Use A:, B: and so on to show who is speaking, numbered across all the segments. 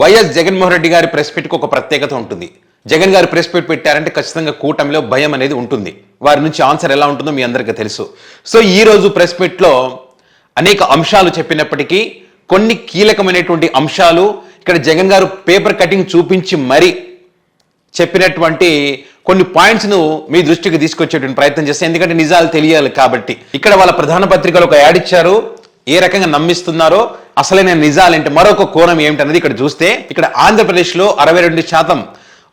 A: YS Jaganmohan Reddy గారి press మీట్కి ఒక ప్రత్యేకత ఉంటుంది. జగన్ గారు ప్రెస్ మీట్ పెట్టారంటే ఖచ్చితంగా కూటమిలో భయం అనేది ఉంటుంది. వారి నుంచి ఆన్సర్ ఎలా ఉంటుందో మీ అందరికీ తెలుసు. సో ఈ రోజు ప్రెస్ మీట్లో అనేక అంశాలు చెప్పినప్పటికీ కొన్ని కీలకమైనటువంటి అంశాలు ఇక్కడ జగన్ గారు పేపర్ కటింగ్ చూపించి మరీ చెప్పినటువంటి కొన్ని పాయింట్స్ను మీ దృష్టికి తీసుకొచ్చేటువంటి ప్రయత్నం చేస్తే, ఎందుకంటే నిజాలు తెలియాలి కాబట్టి. ఇక్కడ వాళ్ళ ప్రధాన పత్రికలు ఒక యాడ్ ఇచ్చారు. ఏ రకంగా నమ్మిస్తున్నారో అసలైన నిజాలేంటి, మరొక కోణం ఏమిటన్నది ఇక్కడ చూస్తే, ఇక్కడ ఆంధ్రప్రదేశ్లో 62%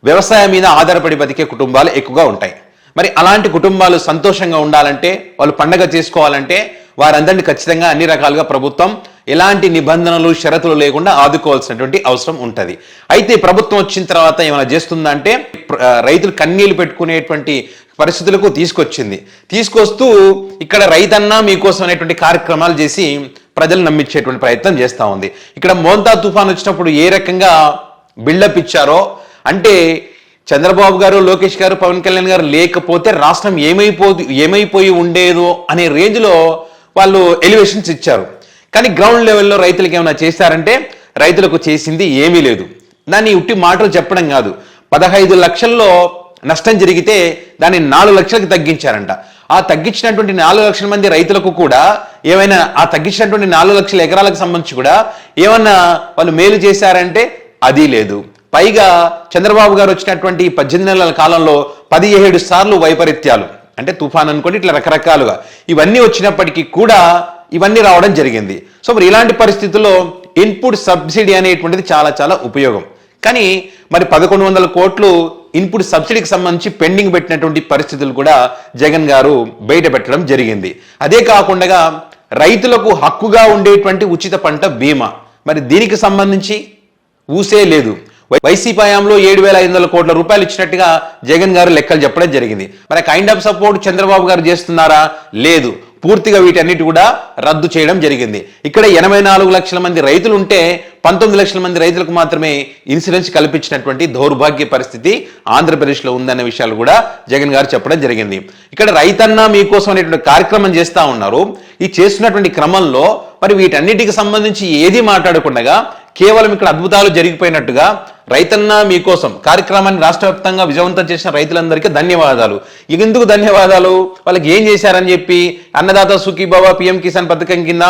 A: వ్యవసాయం మీద ఆధారపడి బతికే కుటుంబాలు ఎక్కువగా ఉంటాయి. మరి అలాంటి కుటుంబాలు సంతోషంగా ఉండాలంటే, వాళ్ళు పండగ చేసుకోవాలంటే వారందరినీ ఖచ్చితంగా అన్ని రకాలుగా ప్రభుత్వం ఎలాంటి నిబంధనలు షరతులు లేకుండా ఆదుకోవాల్సినటువంటి అవసరం ఉంటుంది. అయితే ప్రభుత్వం వచ్చిన తర్వాత ఏమైనా చేస్తుందంటే రైతులు కన్నీళ్లు పెట్టుకునేటువంటి పరిస్థితులకు తీసుకొస్తూ ఇక్కడ రైతన్నా మీకోసం అనేటువంటి కార్యక్రమాలు చేసి ప్రజలు నమ్మించేటువంటి ప్రయత్నం చేస్తూ ఉంది. ఇక్కడ మోంతా తుఫాన్ వచ్చినప్పుడు ఏ రకంగా బిల్డప్ ఇచ్చారో, అంటే చంద్రబాబు గారు, లోకేష్ గారు, పవన్ కళ్యాణ్ గారు లేకపోతే రాష్ట్రం ఏమైపోయి ఉండేదో అనే రేంజ్లో వాళ్ళు ఎలివేషన్స్ ఇచ్చారు. కానీ గ్రౌండ్ లెవెల్లో రైతులకు ఏమైనా చేశారంటే రైతులకు చేసింది ఏమీ లేదు. దాన్ని ఉట్టి మాటలు చెప్పడం కాదు. 15 లక్షల్లో నష్టం జరిగితే దాన్ని 4 లక్షలకు తగ్గించారంట. ఆ తగ్గించినటువంటి 4 లక్షల మంది రైతులకు కూడా ఏమైనా, ఆ తగ్గించినటువంటి 4 లక్షల ఎకరాలకు సంబంధించి కూడా ఏమన్నా వాళ్ళు మేలు చేశారంటే అది లేదు. పైగా చంద్రబాబు గారు వచ్చినటువంటి 18 నెలల కాలంలో 17 సార్లు వైపరీత్యాలు, అంటే తుఫాన్ అనుకోండి, ఇట్లా రకరకాలుగా ఇవన్నీ వచ్చినప్పటికీ కూడా ఇవన్నీ రావడం జరిగింది. సో మరి ఇలాంటి పరిస్థితుల్లో ఇన్పుట్ సబ్సిడీ అనేటువంటిది చాలా చాలా ఉపయోగం. కానీ మరి 1100 కోట్లు ఇన్పుట్ సబ్సిడీకి సంబంధించి పెండింగ్ పెట్టినటువంటి పరిస్థితులు కూడా జగన్ గారు బయట పెట్టడం జరిగింది. అదే కాకుండా రైతులకు హక్కుగా ఉండేటువంటి ఉచిత పంట బీమా, మరి దీనికి సంబంధించి ఊసే లేదు. వైసీపీ హయాంలో 7,500 కోట్ల రూపాయలు ఇచ్చినట్టుగా జగన్ గారు లెక్కలు చెప్పడం జరిగింది. మరి కైండ్ ఆఫ్ సపోర్ట్ చంద్రబాబు గారు చేస్తున్నారా? లేదు. పూర్తిగా వీటన్నిటి కూడా రద్దు చేయడం జరిగింది. ఇక్కడ 84 లక్షల మంది రైతులు ఉంటే 19 లక్షల మంది రైతులకు మాత్రమే ఇన్సూరెన్స్ కల్పించినటువంటి దౌర్భాగ్య పరిస్థితి ఆంధ్రప్రదేశ్లో ఉందనే విషయాలు కూడా జగన్ గారు చెప్పడం జరిగింది. ఇక్కడ రైతన్నా మీకోసం అనేటువంటి కార్యక్రమం చేస్తూ ఉన్నారు. ఈ చేస్తున్నటువంటి క్రమంలో మరి వీటన్నిటికి సంబంధించి ఏది మాట్లాడకుండా కేవలం ఇక్కడ అద్భుతాలు జరిగిపోయినట్టుగా రైతన్నా మీకోసం కార్యక్రమాన్ని రాష్ట్ర వ్యాప్తంగా విజయవంతం చేసిన రైతులందరికీ ధన్యవాదాలు. ఎందుకు ధన్యవాదాలు? వాళ్ళకి ఏం చేశారని చెప్పి, అన్నదాత సుఖీభవ పిఎం కిసాన్ పథకం కింద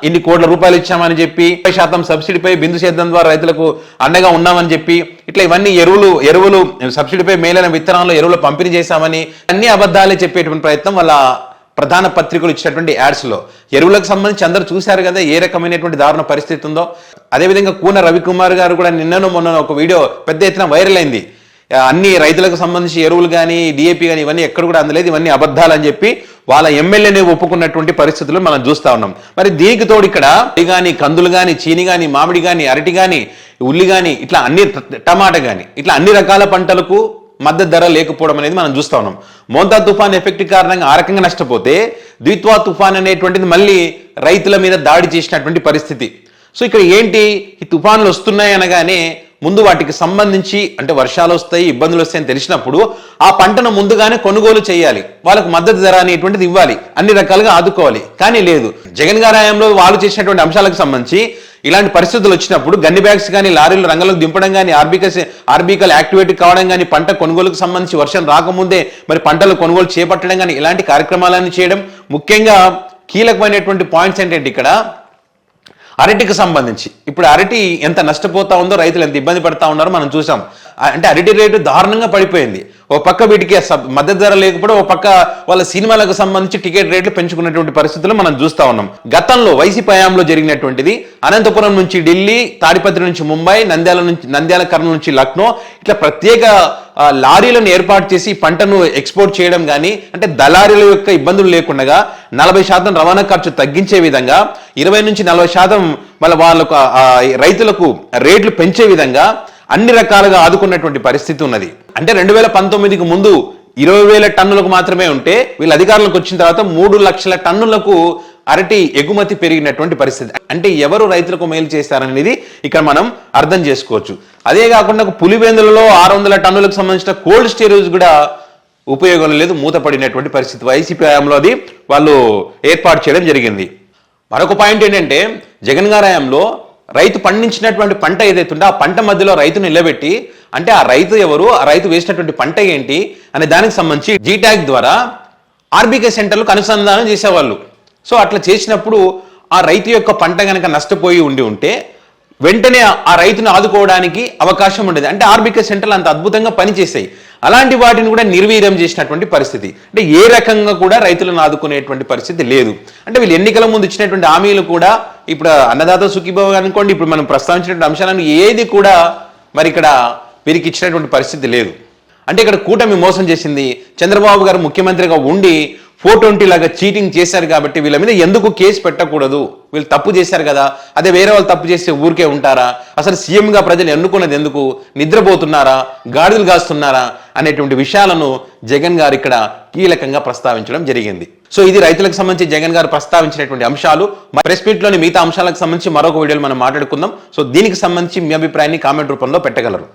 A: ఇన్ని కోట్ల రూపాయలు ఇచ్చామని చెప్పి, 50% సబ్సిడీపై బిందు సేద్యం ద్వారా రైతులకు అండగా ఉన్నామని చెప్పి, ఇట్లా ఇవన్నీ ఎరువులు సబ్సిడీపై మేలైన విత్తనాలు ఎరువులు పంపిణీ చేశామని అన్ని అబద్ధాలే చెప్పేటువంటి ప్రయత్నం వాళ్ళ ప్రధాన పత్రికలు ఇచ్చినటువంటి యాడ్స్లో. ఎరువులకు సంబంధించి అందరూ చూశారు కదా ఏ రకమైనటువంటి దారుణ పరిస్థితి ఉందో. అదేవిధంగా కూన రవికుమార్ గారు కూడా నిన్నను మొన్న ఒక వీడియో పెద్ద ఎత్తున వైరల్ అయింది. అన్ని రైతులకు సంబంధించి ఎరువులు కానీ డిఏపి కానీ ఇవన్నీ ఎక్కడ కూడా అందలేదు, ఇవన్నీ అబద్ధాలని చెప్పి వాళ్ళ ఎమ్మెల్యేనే ఒప్పుకున్నటువంటి పరిస్థితులు మనం చూస్తూ ఉన్నాం. మరి దీనికి తోడు ఇక్కడ కానీ కందులు కానీ, చీని కానీ, మామిడి కానీ, అరటి కానీ, ఉల్లి కానీ, ఇట్లా అన్ని, టమాటా కానీ, ఇట్లా అన్ని రకాల పంటలకు మద్దతు ధర లేకపోవడం అనేది మనం చూస్తూ ఉన్నాం. మోంతా తుఫాన్ ఎఫెక్ట్ కారణంగా ఆ రకంగా నష్టపోతే ద్విత్వా తుఫాన్ అనేటువంటిది మళ్ళీ రైతుల మీద దాడి చేసినటువంటి పరిస్థితి. సో ఇక్కడ ఏంటి, ఈ తుఫాన్లు వస్తున్నాయి అనగానే ముందు వాటికి సంబంధించి, అంటే వర్షాలు వస్తాయి, ఇబ్బందులు వస్తాయని తెలిసినప్పుడు ఆ పంటను ముందుగానే కొనుగోలు చేయాలి, వాళ్ళకు మద్దతు ధర అనేటువంటిది ఇవ్వాలి, అన్ని రకాలుగా ఆదుకోవాలి. కానీ లేదు. జగన్ గారి హయాంలో వాళ్ళు చేసినటువంటి అంశాలకు సంబంధించి ఇలాంటి పరిస్థితులు వచ్చినప్పుడు గన్ని బ్యాగ్స్ కానీ, లారీలు రంగంలోకి దింపడం కానీ, ఆర్బికల్ యాక్టివేట్ కావడం కానీ, పంట కొనుగోలుకు సంబంధించి వర్షం రాకముందే మరి పంటలు కొనుగోలు చేపట్టడం కానీ, ఇలాంటి కార్యక్రమాలన్నీ చేయడం. ముఖ్యంగా కీలకమైనటువంటి పాయింట్స్ ఏంటంటే ఇక్కడ అరటికి సంబంధించి ఇప్పుడు అరటి ఎంత నష్టపోతా ఉందో, రైతులు ఎంత ఇబ్బంది పడతా ఉన్నారో మనం చూసాం. అంటే అరటి రేటు దారుణంగా పడిపోయింది. ఓ పక్క వీటికి మద్దతు ధర లేకపోవడం, ఓ పక్క వాళ్ళ సినిమాలకు సంబంధించి టికెట్ రేట్లు పెంచుకున్నటువంటి పరిస్థితులు మనం చూస్తా ఉన్నాం. గతంలో వైసీపీ హయాంలో జరిగినటువంటిది అనంతపురం నుంచి ఢిల్లీ, తాడిపత్రి నుంచి ముంబై, నంద్యాల కర్నూలు నుంచి లక్నో, ఇట్లా ప్రత్యేక లారీలను ఏర్పాటు చేసి పంటను ఎక్స్పోర్ట్ చేయడం కానీ, అంటే దళారీల యొక్క ఇబ్బందులు లేకుండా 40% రవాణా ఖర్చు తగ్గించే విధంగా, 20 నుంచి 40% వాళ్ళకు రైతులకు రేట్లు పెంచే విధంగా అన్ని రకాలుగా ఆదుకున్నటువంటి పరిస్థితి ఉన్నది. అంటే 2019కి ముందు 20,000 టన్నులకు మాత్రమే ఉంటే వీళ్ళ అధికారులకు వచ్చిన తర్వాత 3 లక్షల టన్నులకు అరటి ఎగుమతి పెరిగినటువంటి పరిస్థితి. అంటే ఎవరు రైతులకు మేలు చేస్తారనేది ఇక్కడ మనం అర్థం చేసుకోవచ్చు. అదే కాకుండా పులివెందులలో 600 టన్నులకు సంబంధించిన కోల్డ్ స్టోరేజ్ కూడా ఉపయోగం లేదు, మూతపడినటువంటి పరిస్థితి. వైసీపీ హయాంలో అది వాళ్ళు ఏర్పాటు చేయడం జరిగింది. మరొక పాయింట్ ఏంటంటే జగన్ గారి హయాంలో రైతు పండించినటువంటి పంట ఏదైతే ఉందో ఆ పంట మధ్యలో రైతును నిలబెట్టి, అంటే ఆ రైతు ఎవరు, ఆ రైతు వేసినటువంటి పంట ఏంటి అనే దానికి సంబంధించి జీటాగ్ ద్వారా ఆర్బీకే సెంటర్లకు అనుసంధానం చేసేవాళ్ళు. సో అట్లా చేసినప్పుడు ఆ రైతు యొక్క పంట కనుక నష్టపోయి ఉంటే వెంటనే ఆ రైతును ఆదుకోవడానికి అవకాశం ఉండేది. అంటే ఆర్బీకే సెంటర్లు అంత అద్భుతంగా పనిచేసాయి. అలాంటి వాటిని కూడా నిర్వీర్యం చేసినటువంటి పరిస్థితి. అంటే ఏ రకంగా కూడా రైతులను ఆదుకునేటువంటి పరిస్థితి లేదు. అంటే వీళ్ళు ఎన్నికల ముందు ఇచ్చినటువంటి హామీలు కూడా, ఇప్పుడు అన్నదాత సుఖీభవ అనుకోండి, ఇప్పుడు మనం ప్రస్తావించినటువంటి అంశాలను ఏది కూడా మరి ఇక్కడ వీరికి ఇచ్చినటువంటి పరిస్థితి లేదు. అంటే ఇక్కడ కూటమి మోసం చేసింది. చంద్రబాబు గారు ముఖ్యమంత్రిగా ఉండి 420 లాగా చీటింగ్ చేశారు కాబట్టి వీళ్ళ మీద ఎందుకు కేసు పెట్టకూడదు, వీళ్ళు తప్పు చేశారు కదా, అదే వేరే వాళ్ళు తప్పు చేస్తే ఊరికే ఉంటారా, అసలు సీఎంగా ప్రజలు ఎన్నుకున్నది ఎందుకు, నిద్రపోతున్నారా, గాడిదలు కాస్తున్నారా అనేటువంటి విషయాలను జగన్ గారు ఇక్కడ కీలకంగా ప్రస్తావించడం జరిగింది. సో ఇది రైతులకు సంబంధించి జగన్ గారు ప్రస్తావించినటువంటి అంశాలు. ప్రెస్ మీట్ లోని మిగతా అంశాలకు సంబంధించి మరొక వీడియోలో మనం మాట్లాడుకుందాం. సో దీనికి సంబంధించి మీ అభిప్రాయాన్ని కామెంట్ రూపంలో పెట్టగలరు.